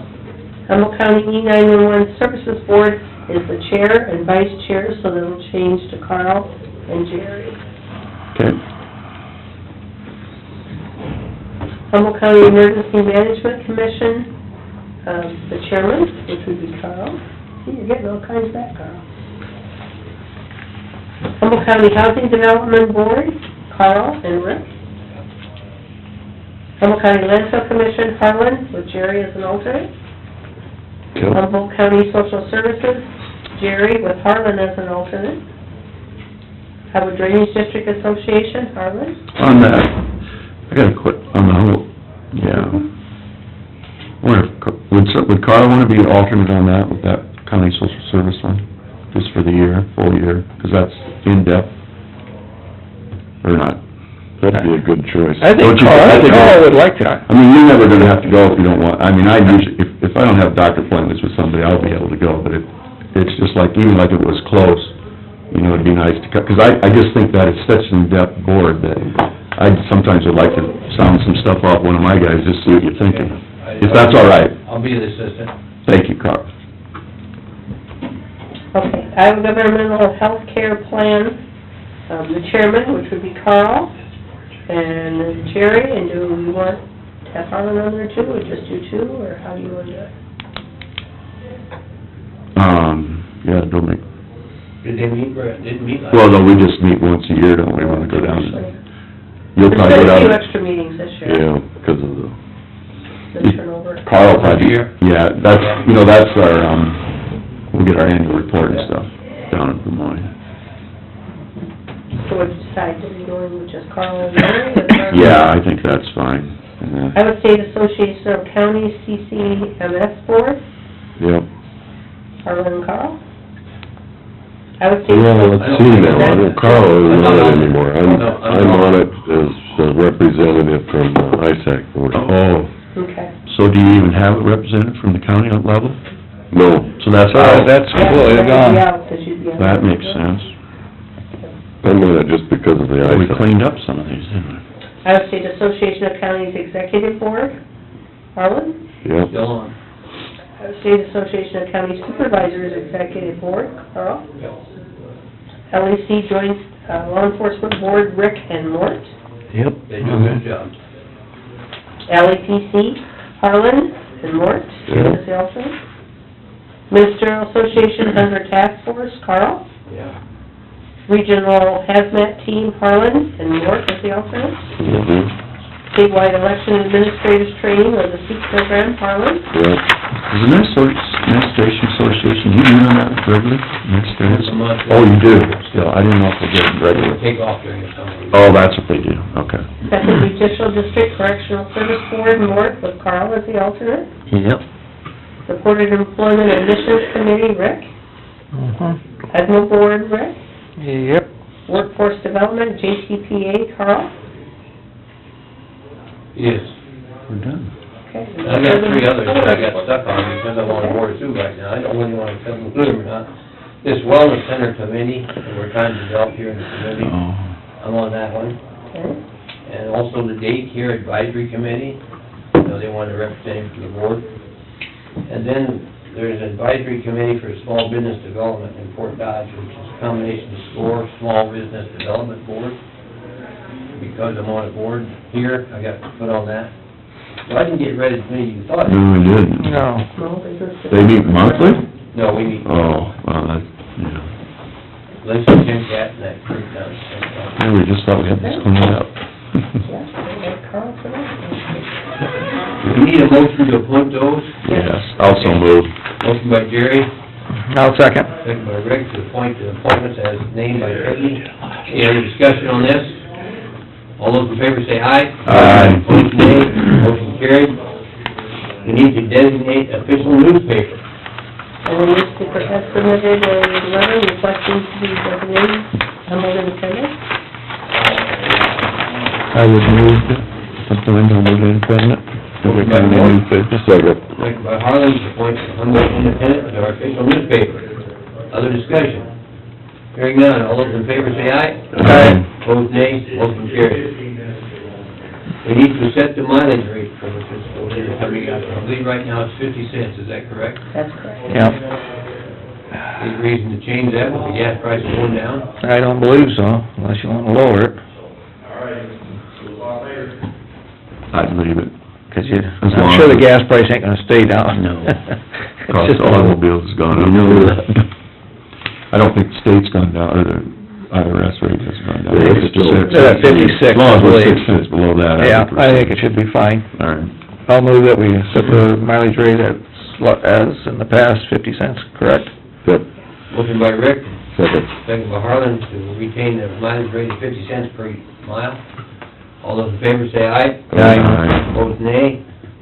Humboldt County E-911 Services Board is the chair and vice chair, so that'll change to Carl and Jerry. Okay. Humboldt County Emergency Management Commission, the chairman, which would be Carl. See, you're getting all kinds back, Carl. Humboldt County Housing Development Board, Carl and Rick. Humboldt County Landfill Commission, Harlan, with Jerry as an alternate. Humboldt County Social Services, Jerry with Harlan as an alternate. Howard Drainage District Association, Harlan. On that, I got a on the whole, yeah. Wonder if, would Carl wanna be an alternate on that, with that county social service one? Just for the year, full year, 'cause that's in-depth, or not? That'd be a good choice. I Don't think you- I think- Carl would like that. I mean, you're never gonna have to go if you don't want, I mean, I usually, if I don't have doctor appointments with somebody, I'll be able to go, but it's just like, even like if it was close, you know, it'd be nice to cut, 'cause I just think that it's such an in-depth board that I sometimes would like to sound some stuff off one of my guys, just see what you're thinking. If that's all right. I'll be the assistant. Thank you, Carl. Okay, Iowa Governmental Health Care Plan, the chairman, which would be Carl, and Jerry, and do we want to have Harlan on there too, or just do two, or how do you want to do it? Yeah, don't make, Did they meet, Brett? Didn't meet last? well, no, we just meet once a year, don't we, wanna go down? You'll There's probably go been a few down, extra meetings this year, Yeah, because of the turnover. Carl probably, Here? yeah, that's, you know, that's our, we'll get our annual report and stuff down in Des Moines. So we decide, are we going with just Carl and Jerry, or Carl? Yeah, I think that's fine, and, Iowa State Association of Counties, CCMS Board, Yep. Harlan and Carl. Iowa State. Well, let's see now, I don't, Carl isn't on it anymore. I'm on it as the representative from the ISAC board. oh, Okay. so do you even have a representative from the county level? No, So that's Oh, out. that's completely Yeah, gone. yeah, 'cause you'd be on That makes sense. I'm on it just because of the We ISAC. cleaned up some of these, didn't we? Iowa State Association of Counties Executive Board, Harlan. Yep. Still on. Iowa State Association of County Supervisors Executive Board, Carl. LEC Joint Law Enforcement Board, Rick and Mort. Yep. They do a good job. LEPC, Harlan and Mort, Yeah. as the alternate. Ministerial Association Under Task Force, Carl. Yeah. Regional Hazmat Team, Harlan and Mort as the alternate. Mhm. Statewide Election Administrators Training, or the SEAT program, Harlan. Yep. Is the Administration Association, you meet on that regularly? Administrators? Once a month. Oh, you do? Still, I didn't know if they did it regularly. Take off during the summer. Oh, that's what they do, okay. Second Judicial District Correctional Service Board, Mort, with Carl as the alternate. Yep. Supported Employment Admissions Committee, Rick. Admiral Board, Rick. Yep. Workforce Development, JCPA, Carl. Yes. We're done. Okay. I got three others that I got stuck on because I'm on board too right now. I don't really want to include them or not. This Wellness Center Committee that we're trying to develop here in the community, Oh, I'm on that one. Okay. And also the Daycare Advisory Committee, you know, they want a representative from the board. And then there's an advisory committee for small business development in Fort Dodge, which is a combination of SCORE, Small Business Development Board. Because I'm on a board here, I got to put on that. So I didn't get ready as many as you thought. no, we didn't. No. Small business. They meet monthly? No, we need, Oh, well, that, yeah. Lisa, Jim, Cat, and that group down there. Yeah, we just thought we had this cleaned up. Yeah, we have Carl for that. We need a motion to appoint those. Yes, also move. Motion by Jerry, I'll second. Second by Rick to appoint the appointments as named by Peggy. Any other discussion on this? All those in favor say aye. Aye. Opposed, nay. Motion carried. We need to designate official newspaper. And the newspaper has submitted a letter requesting to be designated Humboldt Independent. I would move to appoint Humboldt Independent. Second by Harlan to appoint the Humboldt Independent as our official newspaper. Other discussion? Hearing none, all those in favor say aye. Aye. Opposed, nay. Motion carried. We need to set the mileage rate for the fiscal year coming up. I believe right now it's 50 cents, is that correct? That's correct. Yep. Any reason to change that with the gas prices going down? I don't believe so, unless you wanna lower it, I'd leave it. 'cause you, As long I'm sure the as- gas price ain't gonna stay down. No. It's Cost just of automobiles has gone up. I don't think the state's gone down, or the IRS rate has gone down. Yeah, it's still- They're at 56, As long as I we're believe. 6 cents below that. Yeah, I think it should be fine. All right. I'll move that we set the mileage rate as in the past, 50 cents, correct? Yep. Motion by Rick, Second. second by Harlan to retain the mileage rate of 50 cents per mile. All those in favor say aye. Aye. Opposed, nay.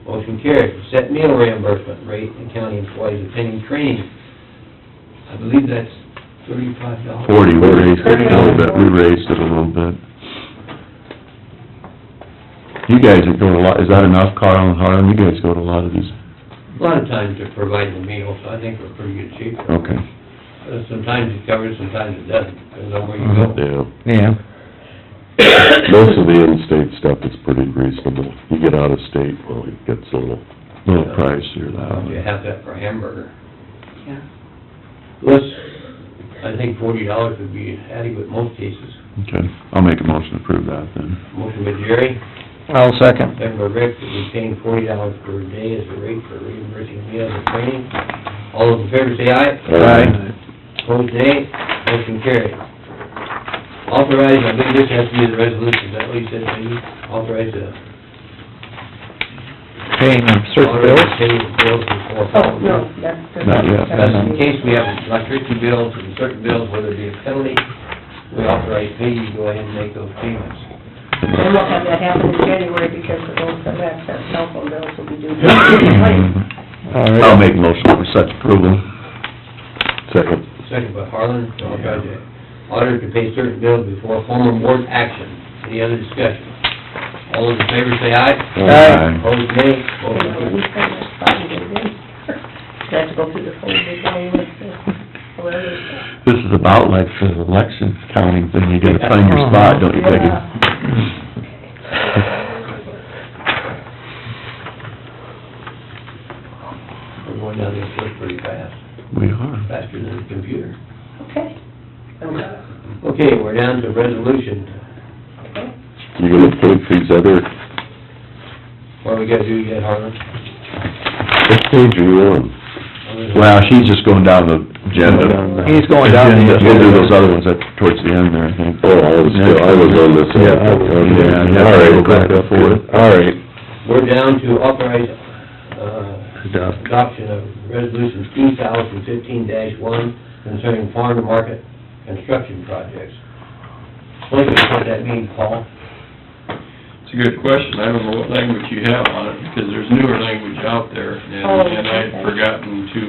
Motion carried. Set meal reimbursement rate in county employees attending training. I believe that's $35. 40, we raised it a little bit, we raised it a little bit. You guys are doing a lot, is that enough, Carl and Harlan? You guys go to a lot of these, A lot of times they're providing a meal, so I think we're in pretty good shape. okay. Sometimes it covers, sometimes it doesn't, depends on where you go. Yeah. Yeah. Most of the in-state stuff is pretty reasonable. You get out of state, well, it gets a little pricier You that. have that for a hamburger. Yeah. Let's, I think $40 would be adequate in most cases. Okay, I'll make a motion to approve that then. Motion by Jerry, I'll second. second by Rick, that we paying $40 per day as the rate for reimbursing meals and training. All those in favor say aye. Aye. Opposed, nay. Motion carried. Authorize, I think this has to be the resolution, is that what you said, Peggy? Authorize the... Paying certain bills? Paying the bills before... Oh, no, that's... Not yet. That's in case we have electricity bills and certain bills, whether it be a penalty, we authorize Peggy to go ahead and make those payments. And we'll have that happen in January because the ones that have that cell phone bills will be due. Right. All right. Make a motion for such approval. Second. Second by Harlan, to authorize the auditor to pay certain bills before formal board action. Any other discussion? All those in favor say aye. Aye. Opposed, nay. Motion And we carried. send this file and get it in. You have to go through the whole big line with the letters. This is about like the election counting thing, you gotta find your spot, don't you, Peggy? We're going down this list pretty fast, We are. faster than the computer. Okay. Okay, we're down to resolution. Okay. You gonna approve these other, What do we gotta do yet, Harlan? what page are you on? Well, she's just going down the agenda. He's going down the Agenda. We'll do those other ones at, towards the end there, I think. Oh, I was on this. Yeah. All right, Go back up for it. all right. We're down to authorize, adoption of resolution 2015-1 concerning farm to market construction projects. What that means, Paul? It's a good question. I don't know what language you have on it, because there's newer language out there, and I had forgotten to,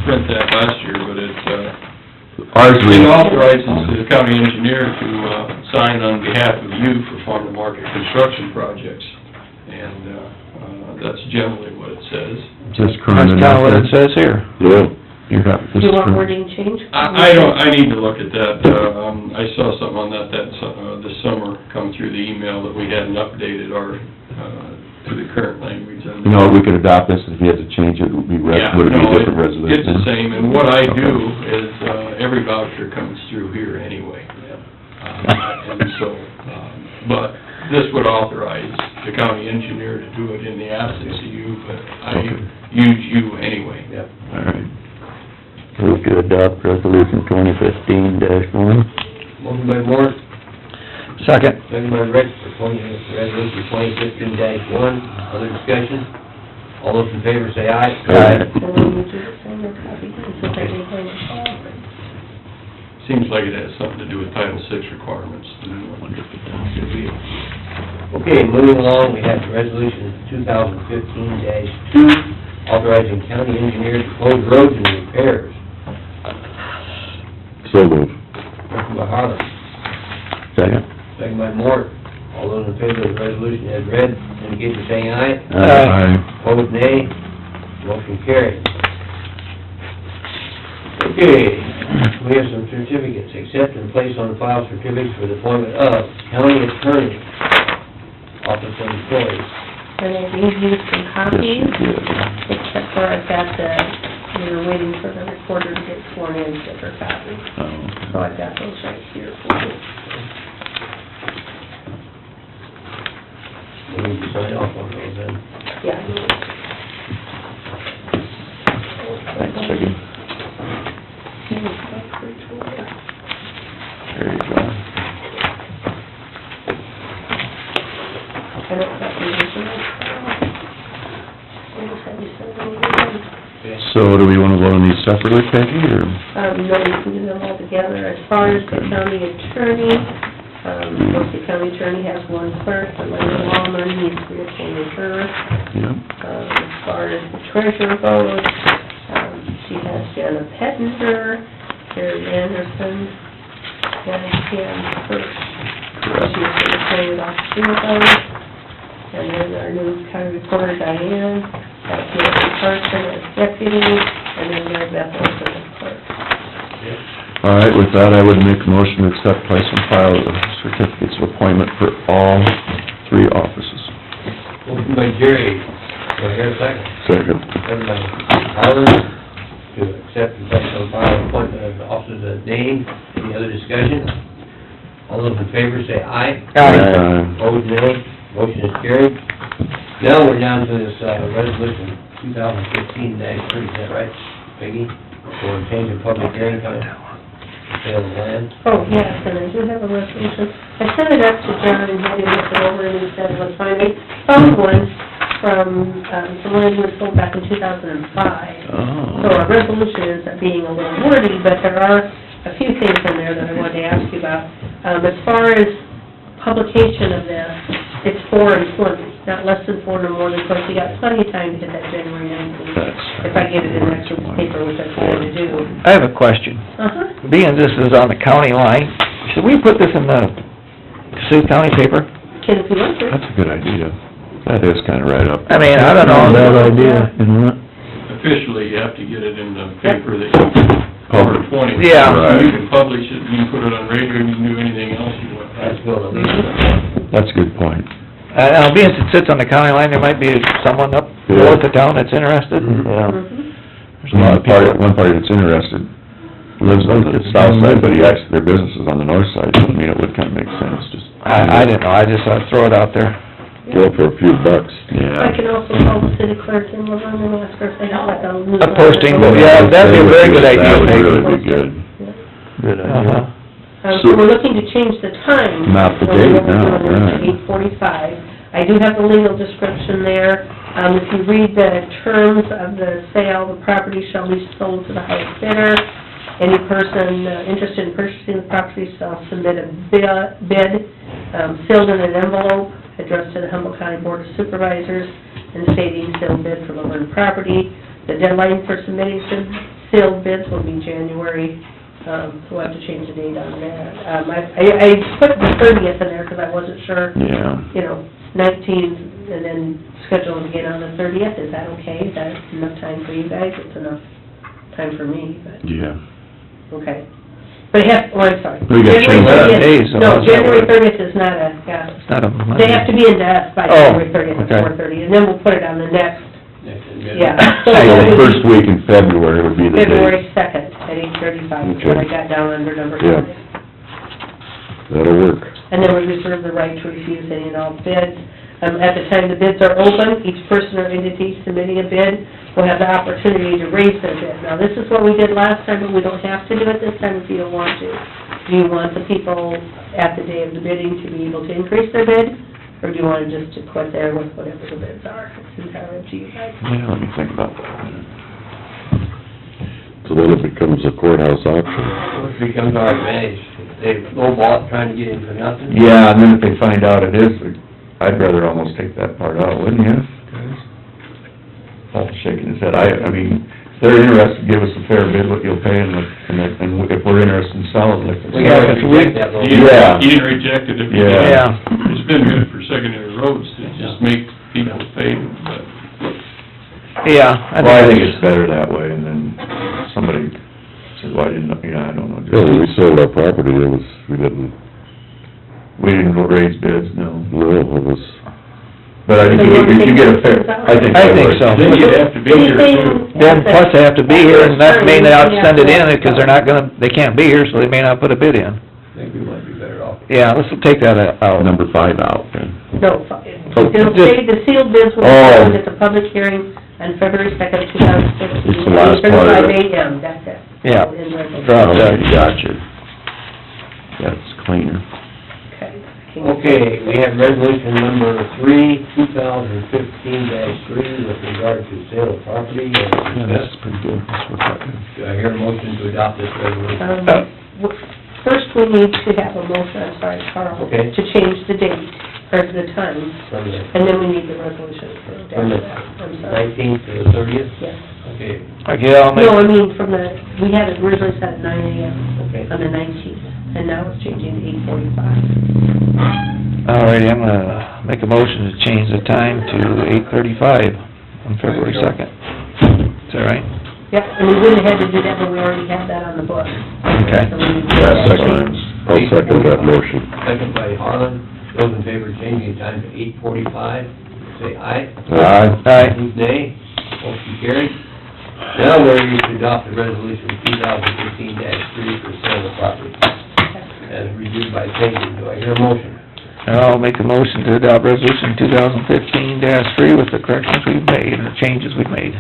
print that last year, but it's, Ours, it authorizes the county engineer to, sign on behalf of you for farm to market construction projects. And, that's generally what it says. just That's current kinda what it enough. says here. Yeah. You got Do this you want current. wording change? I need to look at that. I saw something on that, this summer come through the email that we hadn't updated our, to the current language. You know, we could adopt this, if he has to change it, would be, Yeah, would it be no, a different resolution? It's the same, and what I do Okay. is, every voucher comes through here anyway. And so, but this would authorize the county engineer to do it in the absence of you, but I Okay. use you anyway. Yep. All right. Move to adopt resolution 2015-1. Motion by Moore, Second. second by Rick, for resolution 2015-1. Other discussion? All those in favor say aye. Aye. And then you just sign the copy. seems like it has something to do with Title VI requirements. Good deal. Okay, moving along, we have Resolution 2015-2, authorizing county engineer to close roads and repairs. So moved. Motion by Harland, Second. second by Moore. All those in favor of the resolution as read, indicate by saying aye. Aye. Opposed, nay. Motion carried. Okay, we have some certificates. Accept and place on file certificates for the appointment of county attorney, office of employees. And I gave you some copies, except for I've got we were waiting for the recorder to get sworn in to get her copy. So I've got those right here for you. We need to sign off on those then. Yeah. Thanks, Peggy. There you go. I don't have the original. I just had you send them over. So do we wanna vote on these separately, Peggy, or? No, you can do them all together. As far as the county attorney, of course, the county attorney has one clerk, the Lynn Lawman needs to be appointed her. Yeah. As far as the treasurer goes, she has Jenna Pettinger, Terry Anderson, and Kim First. She's been appointed off those. And then our new county recorder, Diane, Nancy Carson as deputy, and then Mary Beth Olson as clerk. All right, with that, I would make a motion to accept, place, and file the certificates of appointment for all three offices. Motion by Jerry, do I hear a second? Second. Second by Harland, to accept and place on file appointment of the officers as named. Any other discussion? All those in favor say aye. Aye. Opposed, nay. Motion is carried. Now we're down to this, resolution 2015-3, is that right, Peggy? For change of public hearing time, sale of land. Oh, yes, and I do have a resolution. I sent it up to John and had him look it over and he said it was fine. I found one from, some land was sold back in 2005. So our resolution ends up being a little wordy, but there are a few things in there that I wanted to ask you about. As far as publication of this, it's 4 and 20, not less than 4 nor more than 20. You got plenty of time to get that January 19th, if I get it in next week's paper, which I plan to do. I have a question. Uh-huh. Being this is on the county line, should we put this in the Sioux County paper? Can if you want to. That's a good idea. That is kinda right up. I mean, I don't know. Bad idea, isn't it? Officially, you have to get it in the paper that you, over 20. Yeah. Right. You can publish it, you can put it on radio, you can do anything else you want. That's good, at least. That's a good point. Now, being it sits on the county line, there might be someone up north of town that's interested. Mhm. Yeah. Mhm. There's a lot of people. One party that's interested lives on the south side, but he actually, their business is on the north side, so I mean, it would kinda make sense, just. I didn't know, I just thought I'd throw it out there. Go for a few bucks. I Yeah. can also call the city clerk in Laverne and ask her if they have like a newsletter. A posting, yeah, that'd be a very good idea. That would really be good. Good idea. So we're looking to change the time. Not the date, no, right. 8:45. I do have the legal description there. If you read the terms of the sale, the property shall be sold to the highest bidder. Any person interested in purchasing the property shall submit a bid, filled in an envelope, addressed to the Humboldt County Board of Supervisors, and stating sealed bid for Laverne property. The deadline for submitting sealed bids will be January. We'll have to change the date on that. I put the 30th in there because I wasn't sure, Yeah. 19th, and then schedule it again on the 30th. Is that okay? Is that enough time for you guys? It's enough time for me, but, Yeah. okay. But it has, oh, I'm sorry. We got January changed that. 30th Days, so No, how's that January work? 30th is not a, yeah. It's not a Monday. They have to be into us by Oh, January 30th at okay. 4:30, and then we'll put it on the next, yeah. So the first week in February would be the date. February 2nd at 8:35 is what I got down under number 5. Yeah. That'll work. And then we reserve the right to refuse any and all bids. At the time the bids are open, each person or entity submitting a bid will have the opportunity to raise their bid. Now, this is what we did last time, but we don't have to do it this time if you don't want to. Do you want the people at the day of the bidding to be able to increase their bid? Or do you want just to quit there with whatever the bids are? It's entirely up to you guys. Yeah, let me think about that. So so then it becomes a courthouse auction. Which becomes our advantage. They lowball it trying to get in for nothing. Yeah, and then if they find out it is, I'd rather almost take that part out, wouldn't you? Paul's shaking his head. I mean, if they're interested, give us a fair bid, what you'll pay, and if we're interested in selling, like... We gotta reject that little... Yeah. You can reject it if you Yeah. want. Yeah. It's been good for secondary roads to just make people pay, but Yeah. Well, I think it's better that way, and then somebody says, well, I didn't, I don't know. Yeah, when we sold our property, we didn't raise bids, no. no, it was, But I think if you get a fair, I think so. then you'd have to be here too. Then plus they have to be here, and that may not send it in, because they're not gonna, they can't be here, so they may not put a bid in. I think we might be better off. Yeah, let's take that out. number 5 out, then. No, Oh, it'll say the sealed bids will be Oh. opened at the public hearing on February 2nd, 2016. It's the last part of it. 8:35 a.m., that's it. Yeah. In resolution. Drop that. Gotcha. That's cleaner. Okay. Okay, we have resolution number 2015-3 with regard to sale of property. Yeah, that's pretty good. That's what that is. Do I hear a motion to adopt this resolution? First, we need to have a motion, I'm sorry, Carl, Okay. to change the date, or the time, From the and then we need the resolution for from the that. I'm sorry. 19th to the 30th? Yes. Okay, Okay, I'll make, No, I mean, from the, we had it originally set at 9 a.m. okay. on the 19th, and now it's changing to 8:45. alrighty, I'm gonna make a motion to change the time to 8:35 on February 2nd. Is that right? Yep, and we wouldn't have had to do that, but we already have that on the book. Okay. So we need to do Yeah, that second, I'll second that motion. Second by Harlan. Those in favor of changing the time to 8:45, say aye. Aye. Aye. Opposed, nay. Motion carried. Now we're ready to adopt the resolution 2015-3 for sale of property, as reviewed by Peggy. Do I hear a motion? I'll make a motion to adopt resolution 2015-3 with the corrections we've made and the changes we've made.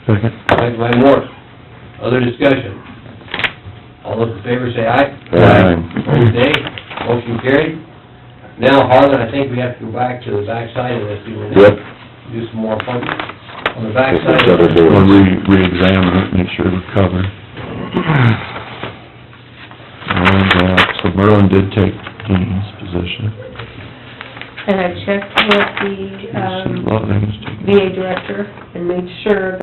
Second. Second by Moore. Other discussion? All those in favor say aye. Aye. Opposed, nay. Motion carried. Now, Harlan, I think we have to go back to the backside of this, Yep. do some more appointments. On the backside Other of this, boards. We'll re-examine it, make sure we're covered. And, so Merlin did take Dean's position. And I checked with the, Well, then he's taking- VA director and made sure